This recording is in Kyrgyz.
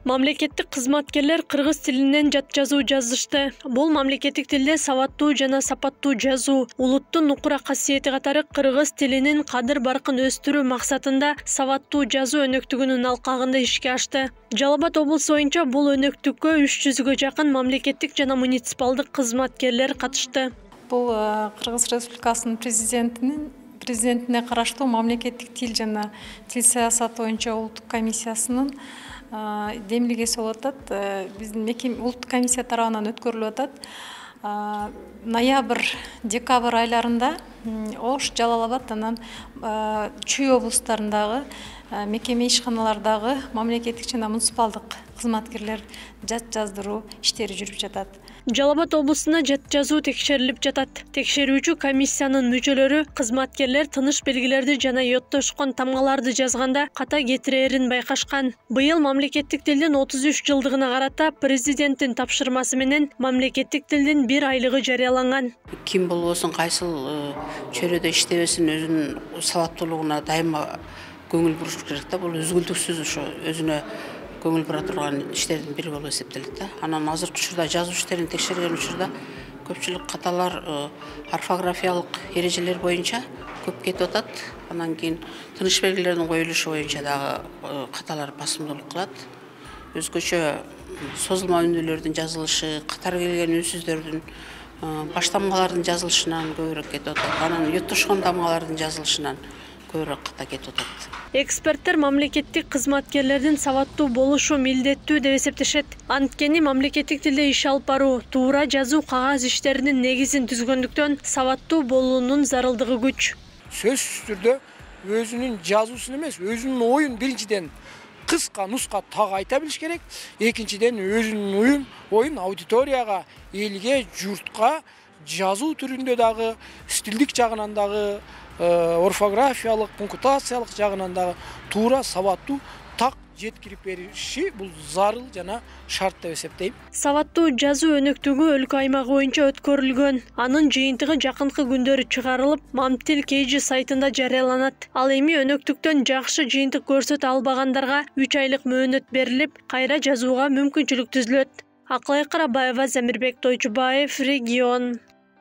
Мамлекеттик кызматкерлер кыргыз тилинен жат жазуу жазышты. Бул мамлекеттик тилде сабаттуу жана сапаттуу жазуу, улуттун нукура касиети катары кыргыз тилинин кадыр баркын өстүрүү максатында сабаттуу жазуу өнөктүгүнүн алкагында ишке ашты. Жалал Абад облусу боюнча бул өнөктүккө 300-гө жакын мамлекеттик жана муниципалдык кызматкерлер катышты. Бул Кыргыз Республикасынын президентине караштуу мамлекеттик тил жана тил саясаты боюнча улуттук комиссиясынын демилгеси болуп атат. Биздин улуттук комиссия тарабынан өткөрүлүп атат. Ноябрь, декабрь айларында Ош, Жалал Абад анан Чүй облустарындагы мекеме ишканалардагы мамлекеттик жана муниципалдык кызматкерлер жат жаздыруу иштери жүрүп жатат. Жалал Абад облусуна жат жазуу текшерилип жатат. Текшерүүчү комиссиянын мүчөлөрү кызматкерлер тыныш белгилерди жана йоттошкон тамгаларды жазганда ката кетирээрин байкашкан. Быйыл мамлекеттик тилдин 33 жылдыгына карата президенттин тапшырмасы менен мамлекеттик тилдин 1 айлыгы жарыяланган. Ким болбосун, кайсыл чөйрөдө иштебесин, өзүнүн сабаттуулугуна дайыма көңүл буруш керек да. Бул үзгүлтүксүз өзүнө көңүл бура турган иштердин бири болуп эсептелет да. Анан азыркы учурда жазуу иштерин текшерген учурда көпчүлүк каталар орфографиялык эрежелер боюнча көп кетип атат. Анан кийин тыныш белгилердин коюлушу боюнча дагы каталар басымдуулук кылат. Өзгөчө созулма үндүүлөрдүн жазылышы, катар келген үнсүздөрдүн баш тамгалардын жазылышынан көбүрөөк кетип атат. Анан йоттошкон тамгалардын жазылышынан көбүрөөк ката кетип атат. Эксперттер мамлекеттик кызматкерлердин сабаттуу болушу милдеттүү деп эсептешет. Анткени мамлекеттик тилде иш алып баруу, туура жазуу, кагаз иштеринин негизин түзгөндүктөн сабаттуу болуунун зарылдыгы күч. Сөзсүз түрдө өзүнүн жазуусун эмес, өзүнүн оюн биринчиден кыска нуска так айта билиш керек. Экинчиден өзүнүн оюн аудиторияга, элге, журтка жазуу түрүндө дагы, стилдик жагынан дагы, орфографиялык, пунктуациялык жагынан дагы туура, сабаттуу, так жеткирип бериши бул зарыл жана шарт деп эсептейм. Сабаттуу жазуу өнөктүгү өлкө аймагы боюнча өткөрүлгөн. Анын жыйынтыгы жакынкы күндөрү чыгарылып, Мамтил KG сайтында жарыяланат. Ал эми өнөктүктөн жакшы жыйынтык көрсөтө албагандарга 3 айлык мөөнөт берилип, кайра жазууга мүмкүнчүлүк түзүлөт. Акылай Карабаева, Замирбек Тойчубаев, Регион.